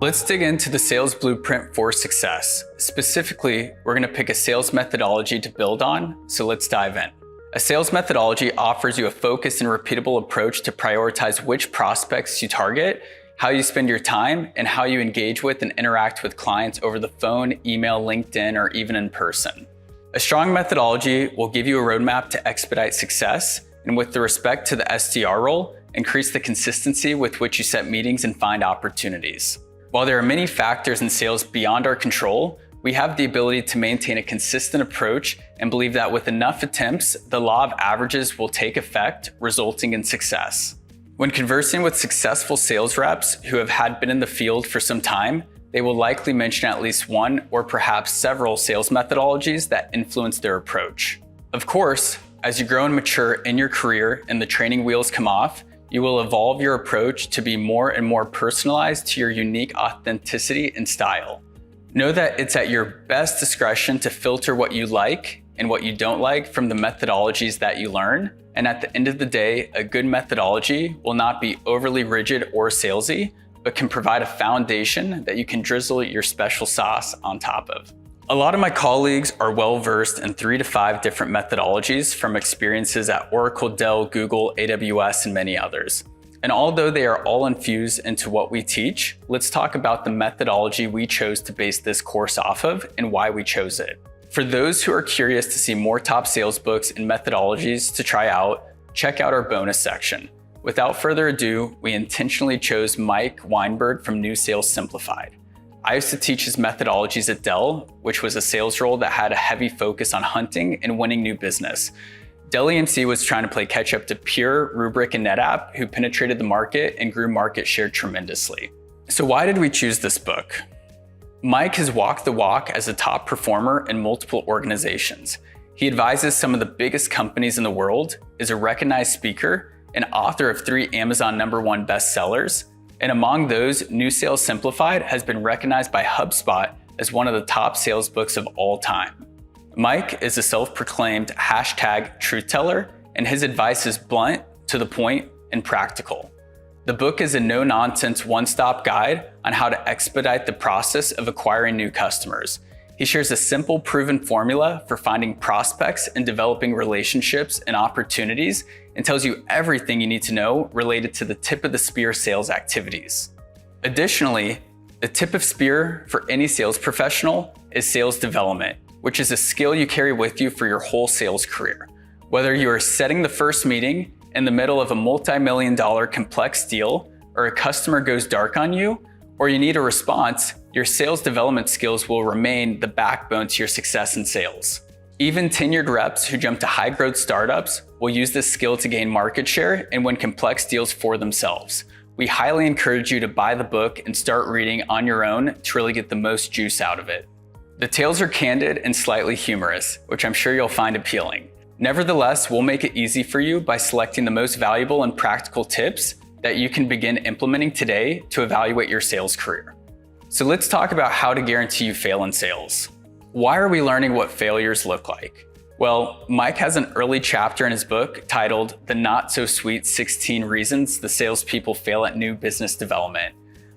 Let's dig into the sales blueprint for success. Specifically, we're going to pick a sales methodology to build on, so let's dive in. A sales methodology offers you a focused and repeatable approach to prioritize which prospects you target, how you spend your time, and how you engage with and interact with clients over the phone, email, LinkedIn, or even in person. A strong methodology will give you a roadmap to expedite success, and with the respect to the SDR role, increase the consistency with which you set meetings and find opportunities. While there are many factors in sales beyond our control, we have the ability to maintain a consistent approach and believe that with enough attempts, the law of averages will take effect, resulting in success. When conversing with successful sales reps who have been in the field for some time, they will likely mention at least one or perhaps several sales methodologies that influence their approach. Of course, as you grow and mature in your career and the training wheels come off, you will evolve your approach to be more and more personalized to your unique authenticity and style. Know that it's at your best discretion to filter what you like and what you don't like from the methodologies that you learn. And at the end of the day, a good methodology will not be overly rigid or salesy, but can provide a foundation that you can drizzle your special sauce on top of. A lot of my colleagues are well versed in 3 to 5 different methodologies from experiences at Oracle, Dell, Google, AWS, and many others. And although they are all infused into what we teach, let's talk about the methodology we chose to base this course off of and why we chose it. For those who are curious to see more top sales books and methodologies to try out, check out our bonus section. Without further ado, we intentionally chose Mike Weinberg from New Sales Simplified. I used to teach his methodologies at Dell, which was a sales role that had a heavy focus on hunting and winning new business. Dell EMC was trying to play catch up to Pure, Rubrik, and NetApp, who penetrated the market and grew market share tremendously. So why did we choose this book? Mike has walked the walk as a top performer in multiple organizations. He advises some of the biggest companies in the world, is a recognized speaker, and author of 3 Amazon #1 bestsellers. And among those, New Sales Simplified has been recognized by HubSpot as one of the top sales books of all time. Mike is a self-proclaimed #truth teller, and his advice is blunt, to the point, and practical. The book is a no-nonsense one-stop guide on how to expedite the process of acquiring new customers. He shares a simple, proven formula for finding prospects and developing relationships and opportunities, and tells you everything you need to know related to the tip of the spear sales activities. Additionally, the tip of spear for any sales professional is sales development, which is a skill you carry with you for your whole sales career. Whether you are setting the first meeting in the middle of a multi-million-dollar complex deal, or a customer goes dark on you, or you need a response, your sales development skills will remain the backbone to your success in sales. Even tenured reps who jump to high-growth startups will use this skill to gain market share and win complex deals for themselves. We highly encourage you to buy the book and start reading on your own to really get the most juice out of it. The tales are candid and slightly humorous, which I'm sure you'll find appealing. Nevertheless, we'll make it easy for you by selecting the most valuable and practical tips that you can begin implementing today to evaluate your sales career. So let's talk about how to guarantee you fail in sales. Why are we learning what failures look like? Well, Mike has an early chapter in his book titled The Not So Sweet 16 Reasons the Salespeople Fail at New Business Development.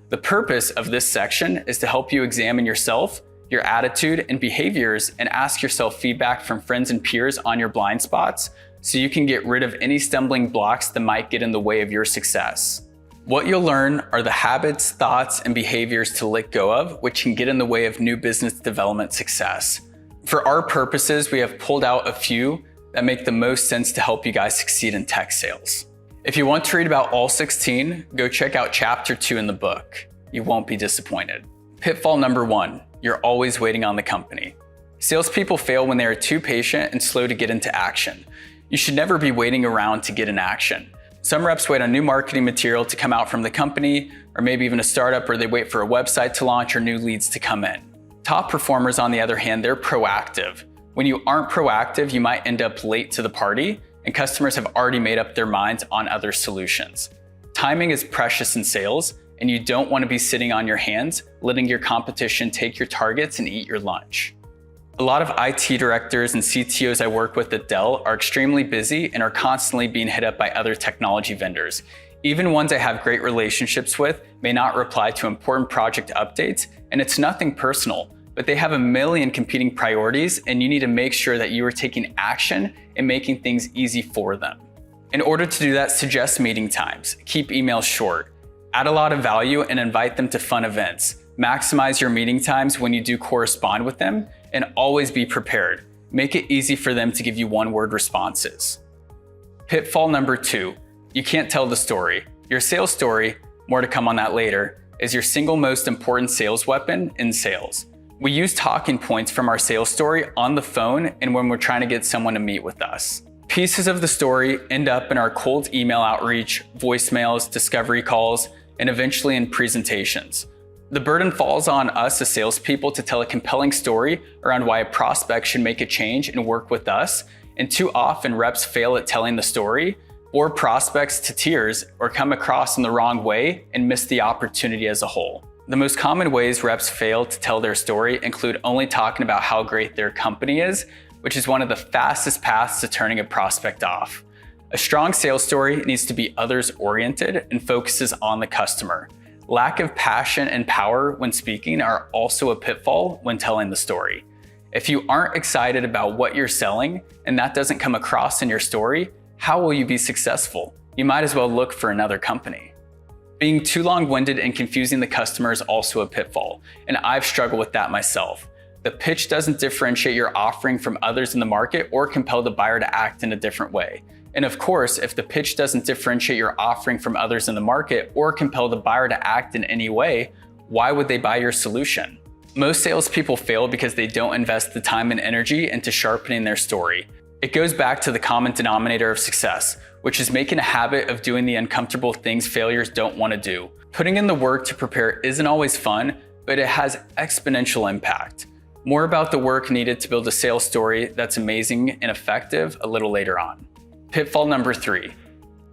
The purpose of this section is to help you examine yourself, your attitude and behaviors, and ask yourself feedback from friends and peers on your blind spots so you can get rid of any stumbling blocks that might get in the way of your success. What you'll learn are the habits, thoughts, and behaviors to let go of, which can get in the way of new business development success. For our purposes, we have pulled out a few that make the most sense to help you guys succeed in tech sales. If you want to read about all 16, go check out chapter 2 in the book. You won't be disappointed. Pitfall number 1, you're always waiting on the company. Salespeople fail when they are too patient and slow to get into action. You should never be waiting around to get in action. Some reps wait on new marketing material to come out from the company, or maybe even a startup where they wait for a website to launch or new leads to come in. Top performers, on the other hand, they're proactive. When you aren't proactive, you might end up late to the party, and customers have already made up their minds on other solutions. Timing is precious in sales, and you don't want to be sitting on your hands, letting your competition take your targets and eat your lunch. A lot of IT directors and CTOs I work with at Dell are extremely busy and are constantly being hit up by other technology vendors. Even ones I have great relationships with may not reply to important project updates, and it's nothing personal, but they have a million competing priorities and you need to make sure that you are taking action and making things easy for them. In order to do that, suggest meeting times, keep emails short, add a lot of value and invite them to fun events. Maximize your meeting times when you do correspond with them, and always be prepared. Make it easy for them to give you one-word responses. Pitfall number 2, you can't tell the story. Your sales story, more to come on that later, is your single most important sales weapon in sales. We use talking points from our sales story on the phone and when we're trying to get someone to meet with us. Pieces of the story end up in our cold email outreach, voicemails, discovery calls, and eventually in presentations. The burden falls on us as salespeople to tell a compelling story around why a prospect should make a change and work with us, and too often reps fail at telling the story, bore prospects to tears, or come across in the wrong way and miss the opportunity as a whole. The most common ways reps fail to tell their story include only talking about how great their company is, which is one of the fastest paths to turning a prospect off. A strong sales story needs to be others-oriented and focuses on the customer. Lack of passion and power when speaking are also a pitfall when telling the story. If you aren't excited about what you're selling and that doesn't come across in your story, how will you be successful? You might as well look for another company. Being too long-winded and confusing the customer is also a pitfall, and I've struggled with that myself. The pitch doesn't differentiate your offering from others in the market or compel the buyer to act in a different way. And of course, if the pitch doesn't differentiate your offering from others in the market or compel the buyer to act in any way, why would they buy your solution? Most salespeople fail because they don't invest the time and energy into sharpening their story. It goes back to the common denominator of success, which is making a habit of doing the uncomfortable things failures don't want to do. Putting in the work to prepare isn't always fun, but it has exponential impact. More about the work needed to build a sales story that's amazing and effective a little later on. Pitfall number 3,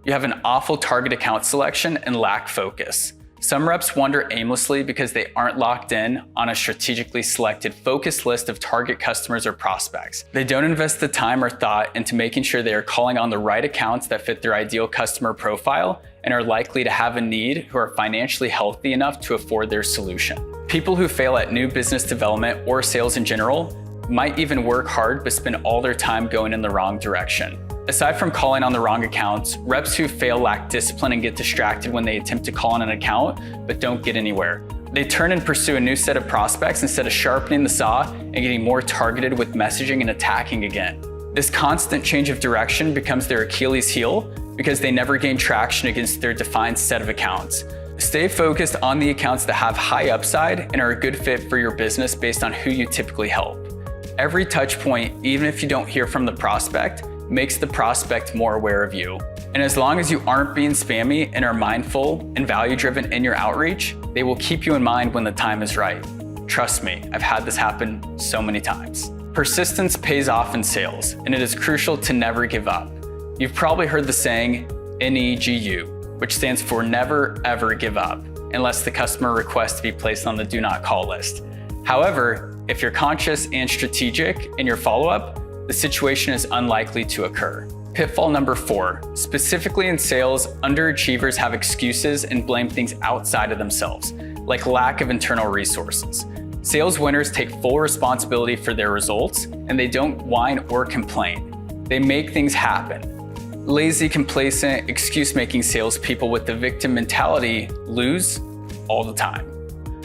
you have an awful target account selection and lack focus. Some reps wander aimlessly because they aren't locked in on a strategically selected focused list of target customers or prospects. They don't invest the time or thought into making sure they are calling on the right accounts that fit their ideal customer profile and are likely to have a need who are financially healthy enough to afford their solution. People who fail at new business development or sales in general might even work hard but spend all their time going in the wrong direction. Aside from calling on the wrong accounts, reps who fail lack discipline and get distracted when they attempt to call on an account but don't get anywhere. They turn and pursue a new set of prospects instead of sharpening the saw and getting more targeted with messaging and attacking again. This constant change of direction becomes their Achilles heel because they never gain traction against their defined set of accounts. Stay focused on the accounts that have high upside and are a good fit for your business based on who you typically help. Every touch point, even if you don't hear from the prospect, makes the prospect more aware of you. And as long as you aren't being spammy and are mindful and value-driven in your outreach, they will keep you in mind when the time is right. Trust me, I've had this happen so many times. Persistence pays off in sales, and it is crucial to never give up. You've probably heard the saying, NEGU, which stands for never ever give up, unless the customer requests to be placed on the do not call list. However, if you're conscious and strategic in your follow-up, the situation is unlikely to occur. Pitfall number 4, specifically in sales, underachievers have excuses and blame things outside of themselves, like lack of internal resources. Sales winners take full responsibility for their results, and they don't whine or complain. They make things happen. Lazy, complacent, excuse-making salespeople with the victim mentality lose all the time.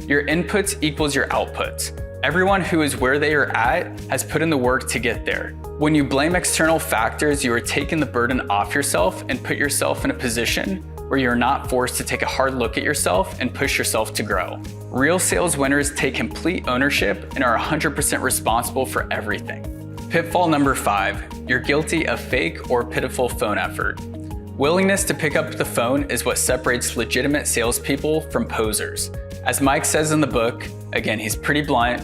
Your inputs equals your outputs. Everyone who is where they are at has put in the work to get there. When you blame external factors, you are taking the burden off yourself and put yourself in a position where you're not forced to take a hard look at yourself and push yourself to grow. Real sales winners take complete ownership and are 100% responsible for everything. Pitfall number 5, you're guilty of fake or pitiful phone effort. Willingness to pick up the phone is what separates legitimate salespeople from posers. As Mike says in the book, again, he's pretty blunt,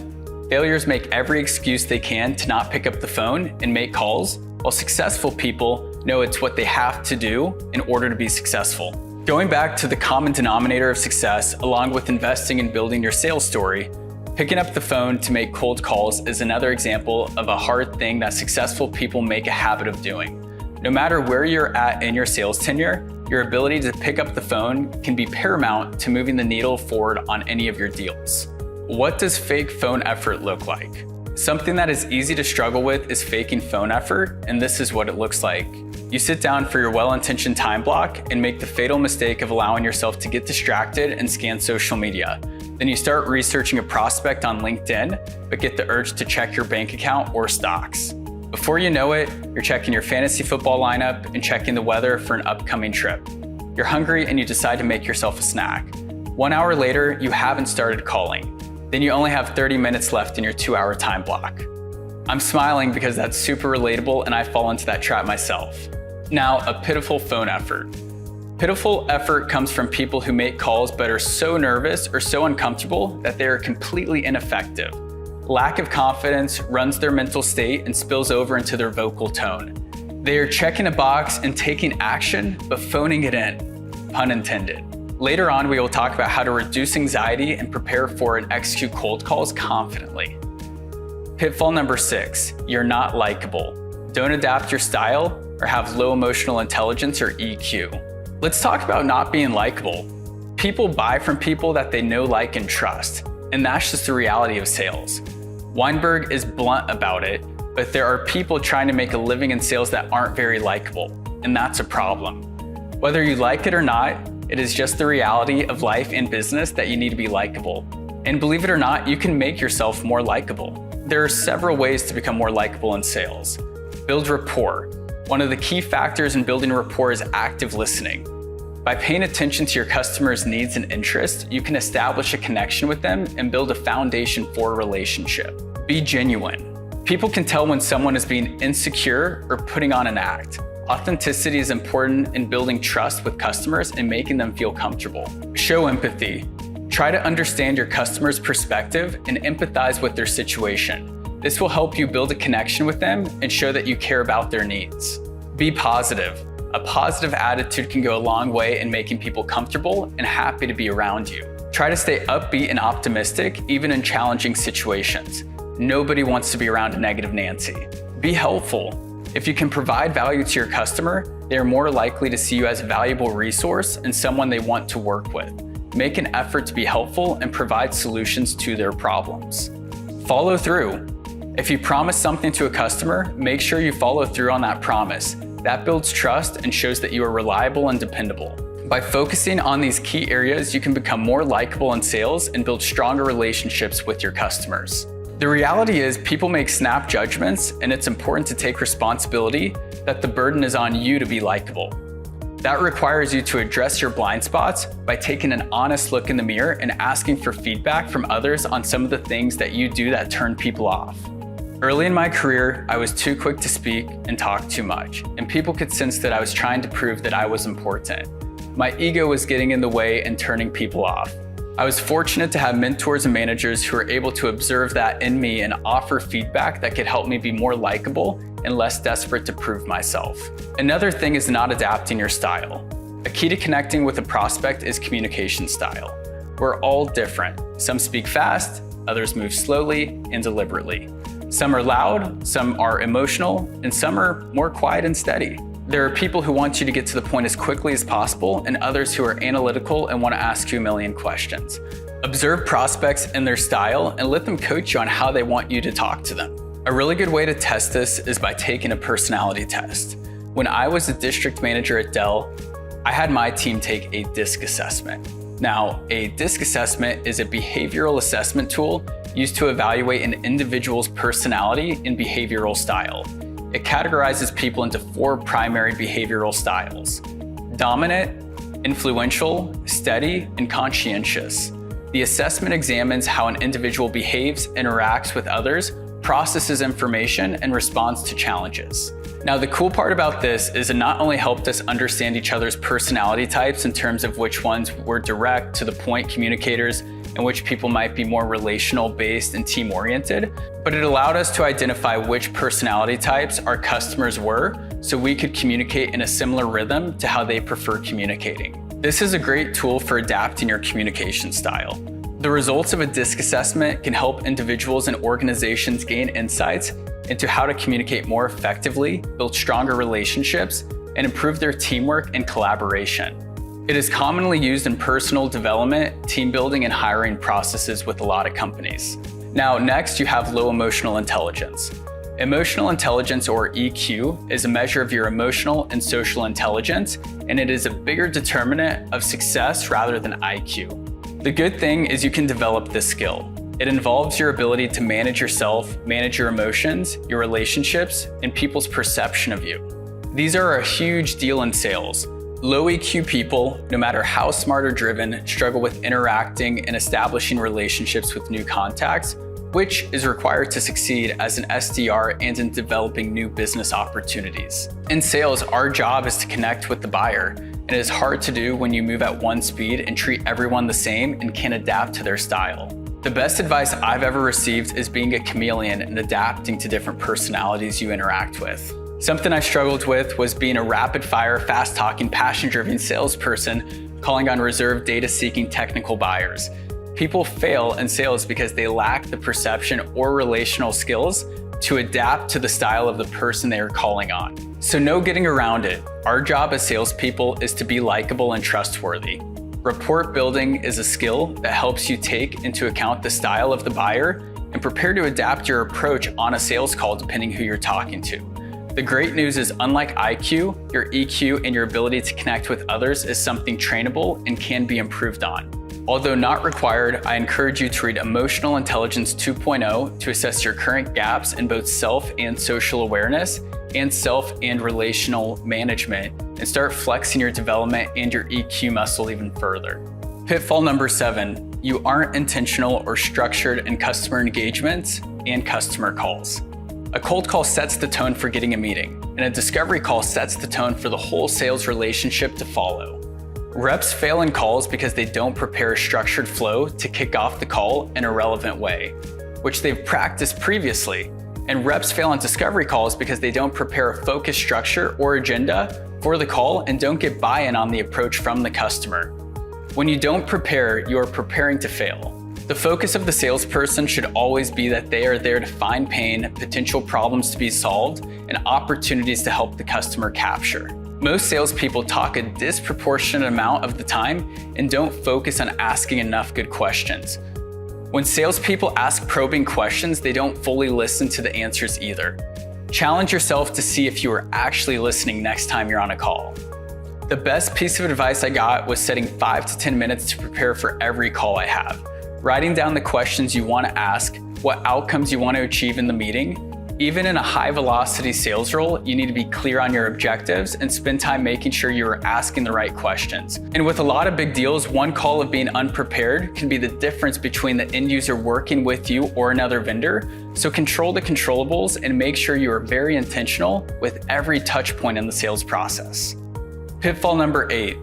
failures make every excuse they can to not pick up the phone and make calls, while successful people know it's what they have to do in order to be successful. Going back to the common denominator of success, along with investing in building your sales story, Picking up the phone to make cold calls is another example of a hard thing that successful people make a habit of doing. No matter where you're at in your sales tenure, your ability to pick up the phone can be paramount to moving the needle forward on any of your deals. What does fake phone effort look like? Something that is easy to struggle with is faking phone effort, and this is what it looks like. You sit down for your well-intentioned time block and make the fatal mistake of allowing yourself to get distracted and scan social media. Then you start researching a prospect on LinkedIn, but get the urge to check your bank account or stocks. Before you know it, you're checking your fantasy football lineup and checking the weather for an upcoming trip. You're hungry and you decide to make yourself a snack. 1 hour later, you haven't started calling. Then you only have 30 minutes left in your 2-hour time block. I'm smiling because that's super relatable and I fall into that trap myself. Now, a pitiful phone effort. Pitiful effort comes from people who make calls but are so nervous or so uncomfortable that they are completely ineffective. Lack of confidence runs their mental state and spills over into their vocal tone. They are checking a box and taking action, but phoning it in, pun intended. Later on, we will talk about how to reduce anxiety and prepare for and execute cold calls confidently. Pitfall number 6, you're not likable. Don't adapt your style or have low emotional intelligence or EQ. Let's talk about not being likable. People buy from people that they know, like, and trust, and that's just the reality of sales. Weinberg is blunt about it, but there are people trying to make a living in sales that aren't very likable, and that's a problem. Whether you like it or not, it is just the reality of life and business that you need to be likable. And believe it or not, you can make yourself more likable. There are several ways to become more likable in sales. Build rapport. One of the key factors in building rapport is active listening. By paying attention to your customers' needs and interests, you can establish a connection with them and build a foundation for a relationship. Be genuine. People can tell when someone is being insecure or putting on an act. Authenticity is important in building trust with customers and making them feel comfortable. Show empathy. Try to understand your customer's perspective and empathize with their situation. This will help you build a connection with them and show that you care about their needs. Be positive. A positive attitude can go a long way in making people comfortable and happy to be around you. Try to stay upbeat and optimistic even in challenging situations. Nobody wants to be around a negative Nancy. Be helpful. If you can provide value to your customer, they are more likely to see you as a valuable resource and someone they want to work with. Make an effort to be helpful and provide solutions to their problems. Follow through. If you promise something to a customer, make sure you follow through on that promise. That builds trust and shows that you are reliable and dependable. By focusing on these key areas, you can become more likable in sales and build stronger relationships with your customers. The reality is people make snap judgments, and it's important to take responsibility that the burden is on you to be likable. That requires you to address your blind spots by taking an honest look in the mirror and asking for feedback from others on some of the things that you do that turn people off. Early in my career, I was too quick to speak and talk too much, and people could sense that I was trying to prove that I was important. My ego was getting in the way and turning people off. I was fortunate to have mentors and managers who were able to observe that in me and offer feedback that could help me be more likable and less desperate to prove myself. Another thing is not adapting your style. A key to connecting with a prospect is communication style. We're all different. Some speak fast, others move slowly and deliberately. Some are loud, some are emotional, and some are more quiet and steady. There are people who want you to get to the point as quickly as possible, and others who are analytical and want to ask you a million questions. Observe prospects and their style and let them coach you on how they want you to talk to them. A really good way to test this is by taking a personality test. When I was a district manager at Dell, I had my team take a DISC assessment. Now, a DISC assessment is a behavioral assessment tool used to evaluate an individual's personality and behavioral style. It categorizes people into 4 primary behavioral styles: dominant, influential, steady, and conscientious. The assessment examines how an individual behaves, interacts with others, processes information, and responds to challenges. Now, the cool part about this is it not only helped us understand each other's personality types in terms of which ones were direct, to the point communicators and which people might be more relational based and team oriented, but it allowed us to identify which personality types our customers were so we could communicate in a similar rhythm to how they prefer communicating. This is a great tool for adapting your communication style. The results of a DISC assessment can help individuals and organizations gain insights into how to communicate more effectively, build stronger relationships, and improve their teamwork and collaboration. It is commonly used in personal development, team building, and hiring processes with a lot of companies. Now, next you have low emotional intelligence. Emotional intelligence, or EQ, is a measure of your emotional and social intelligence, and it is a bigger determinant of success rather than IQ. The good thing is you can develop this skill. It involves your ability to manage yourself, manage your emotions, your relationships, and people's perception of you. These are a huge deal in sales. Low EQ people, no matter how smart or driven, struggle with interacting and establishing relationships with new contacts, which is required to succeed as an SDR and in developing new business opportunities. In sales, our job is to connect with the buyer. It is hard to do when you move at one speed and treat everyone the same and can't adapt to their style. The best advice I've ever received is being a chameleon and adapting to different personalities you interact with. Something I struggled with was being a rapid-fire, fast-talking, passion-driven salesperson calling on reserved, data-seeking technical buyers. People fail in sales because they lack the perception or relational skills to adapt to the style of the person they are calling on. So no getting around it. Our job as salespeople is to be likable and trustworthy. Rapport building is a skill that helps you take into account the style of the buyer and prepare to adapt your approach on a sales call depending who you're talking to. The great news is, unlike IQ, your EQ and your ability to connect with others is something trainable and can be improved on. Although not required, I encourage you to read Emotional Intelligence 2.0 to assess your current gaps in both self and social awareness and self and relational management, and start flexing your development and your EQ muscle even further. Pitfall number 7, you aren't intentional or structured in customer engagements and customer calls. A cold call sets the tone for getting a meeting, and a discovery call sets the tone for the whole sales relationship to follow. Reps fail in calls because they don't prepare a structured flow to kick off the call in a relevant way, which they've practiced previously. And reps fail on discovery calls because they don't prepare a focused structure or agenda for the call and don't get buy-in on the approach from the customer. When you don't prepare, you are preparing to fail. The focus of the salesperson should always be that they are there to find pain, potential problems to be solved, and opportunities to help the customer capture. Most salespeople talk a disproportionate amount of the time and don't focus on asking enough good questions. When salespeople ask probing questions, they don't fully listen to the answers either. Challenge yourself to see if you are actually listening next time you're on a call. The best piece of advice I got was setting 5 to 10 minutes to prepare for every call I have. Writing down the questions you want to ask, what outcomes you want to achieve in the meeting. Even in a high-velocity sales role, you need to be clear on your objectives and spend time making sure you are asking the right questions. And with a lot of big deals, one call of being unprepared can be the difference between the end user working with you or another vendor. So control the controllables and make sure you are very intentional with every touch point in the sales process. Pitfall number 8,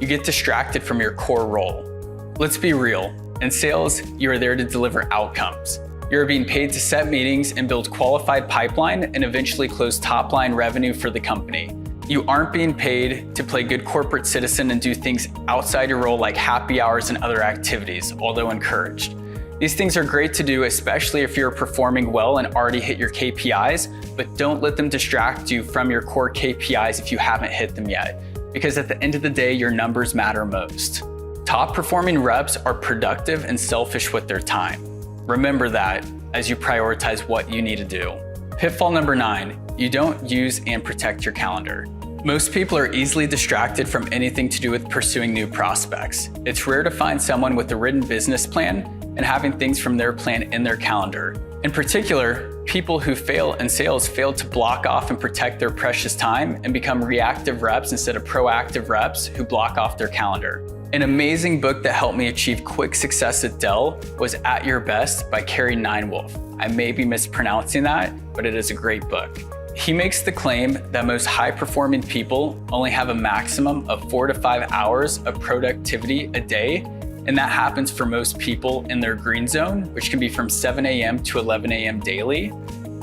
you get distracted from your core role. Let's be real. In sales, you are there to deliver outcomes. You are being paid to set meetings and build qualified pipeline and eventually close top-line revenue for the company. You aren't being paid to play good corporate citizen and do things outside your role like happy hours and other activities, although encouraged. These things are great to do, especially if you're performing well and already hit your KPIs, but don't let them distract you from your core KPIs if you haven't hit them yet, because at the end of the day, your numbers matter most. Top performing reps are productive and selfish with their time. Remember that as you prioritize what you need to do. Pitfall number 9, you don't use and protect your calendar. Most people are easily distracted from anything to do with pursuing new prospects. It's rare to find someone with a written business plan and having things from their plan in their calendar. In particular, people who fail in sales fail to block off and protect their precious time and become reactive reps instead of proactive reps who block off their calendar. An amazing book that helped me achieve quick success at Dell was At Your Best by Carey Ninewolf. I may be mispronouncing that, but it is a great book. He makes the claim that most high-performing people only have a maximum of 4 to 5 hours of productivity a day, and that happens for most people in their green zone, which can be from 7 a.m. to 11 a.m. daily,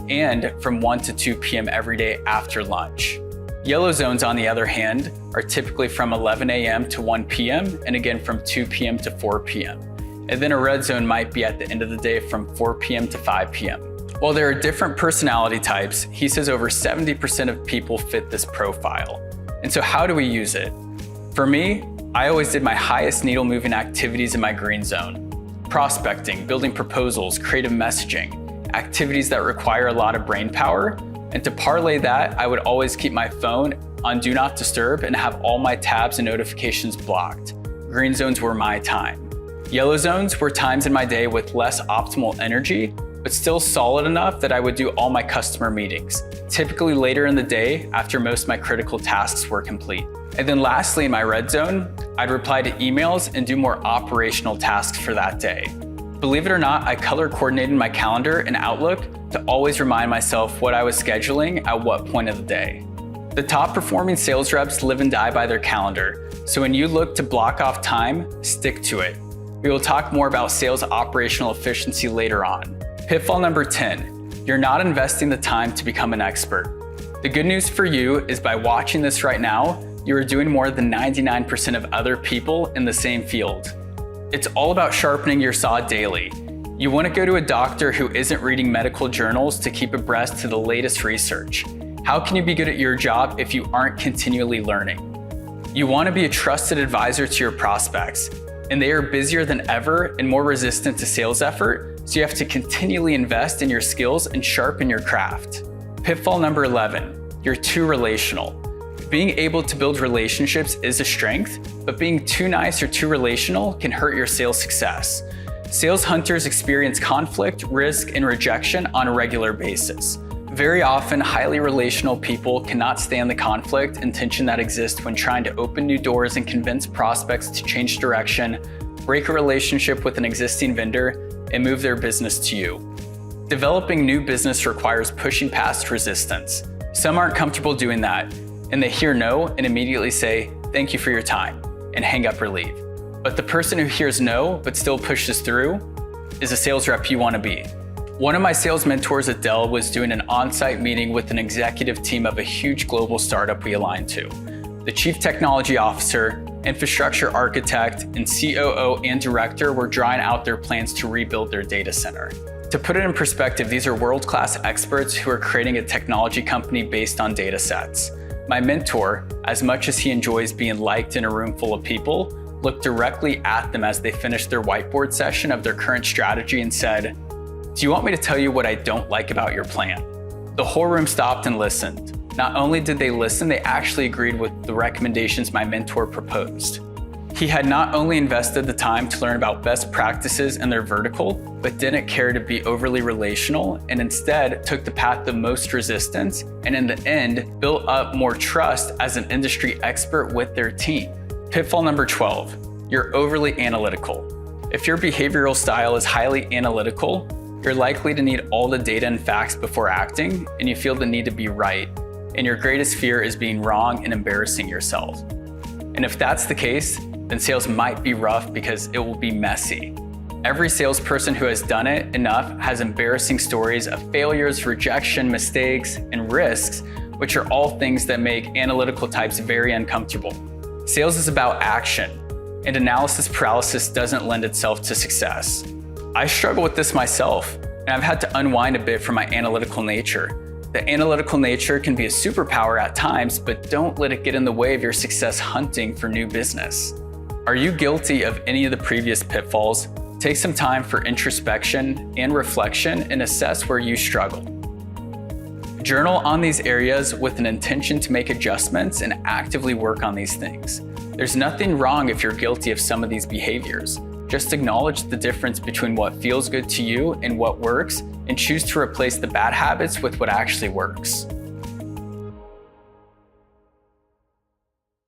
and from 1 to 2 p.m. every day after lunch. Yellow zones, on the other hand, are typically from 11 a.m. to 1 p.m. and again from 2 p.m. to 4 p.m. and then a red zone might be at the end of the day from 4 p.m. to 5 p.m. While there are different personality types, he says over 70% of people fit this profile. And so how do we use it? For me, I always did my highest needle moving activities in my green zone. Prospecting, building proposals, creative messaging, activities that require a lot of brain power. And to parlay that, I would always keep my phone on Do Not Disturb and have all my tabs and notifications blocked. Green zones were my time. Yellow zones were times in my day with less optimal energy, but still solid enough that I would do all my customer meetings, typically later in the day after most of my critical tasks were complete. And then lastly, in my red zone, I'd reply to emails and do more operational tasks for that day. Believe it or not, I color coordinated my calendar in Outlook to always remind myself what I was scheduling at what point of the day. The top performing sales reps live and die by their calendar, so when you look to block off time, stick to it. We will talk more about sales operational efficiency later on. Pitfall number 10, you're not investing the time to become an expert. The good news for you is by watching this right now, you are doing more than 99% of other people in the same field. It's all about sharpening your saw daily. You want to go to a doctor who isn't reading medical journals to keep abreast to the latest research. How can you be good at your job if you aren't continually learning? You want to be a trusted advisor to your prospects, and they are busier than ever and more resistant to sales effort, so you have to continually invest in your skills and sharpen your craft. Pitfall number 11, you're too relational. Being able to build relationships is a strength, but being too nice or too relational can hurt your sales success. Sales hunters experience conflict, risk, and rejection on a regular basis. Very often, highly relational people cannot stand the conflict and tension that exists when trying to open new doors and convince prospects to change direction, break a relationship with an existing vendor, and move their business to you. Developing new business requires pushing past resistance. Some aren't comfortable doing that, and they hear no and immediately say, "Thank you for your time," and hang up or leave. But the person who hears no but still pushes through is a sales rep you want to be. One of my sales mentors at Dell was doing an on-site meeting with an executive team of a huge global startup we aligned to. The chief technology officer, infrastructure architect, and COO and director were drawing out their plans to rebuild their data center. To put it in perspective, these are world-class experts who are creating a technology company based on data sets. My mentor, as much as he enjoys being liked in a room full of people, looked directly at them as they finished their whiteboard session of their current strategy and said, "Do you want me to tell you what I don't like about your plan?" The whole room stopped and listened. Not only did they listen, they actually agreed with the recommendations my mentor proposed. He had not only invested the time to learn about best practices in their vertical, but didn't care to be overly relational and instead took the path of most resistance and in the end built up more trust as an industry expert with their team. Pitfall number 12, you're overly analytical. If your behavioral style is highly analytical, you're likely to need all the data and facts before acting, and you feel the need to be right. And your greatest fear is being wrong and embarrassing yourself. And if that's the case, then sales might be rough because it will be messy. Every salesperson who has done it enough has embarrassing stories of failures, rejection, mistakes, and risks, which are all things that make analytical types very uncomfortable. Sales is about action, and analysis paralysis doesn't lend itself to success. I struggle with this myself, and I've had to unwind a bit from my analytical nature. The analytical nature can be a superpower at times, but don't let it get in the way of your success hunting for new business. Are you guilty of any of the previous pitfalls? Take some time for introspection and reflection and assess where you struggle. Journal on these areas with an intention to make adjustments and actively work on these things. There's nothing wrong if you're guilty of some of these behaviors. Just acknowledge the difference between what feels good to you and what works, and choose to replace the bad habits with what actually works.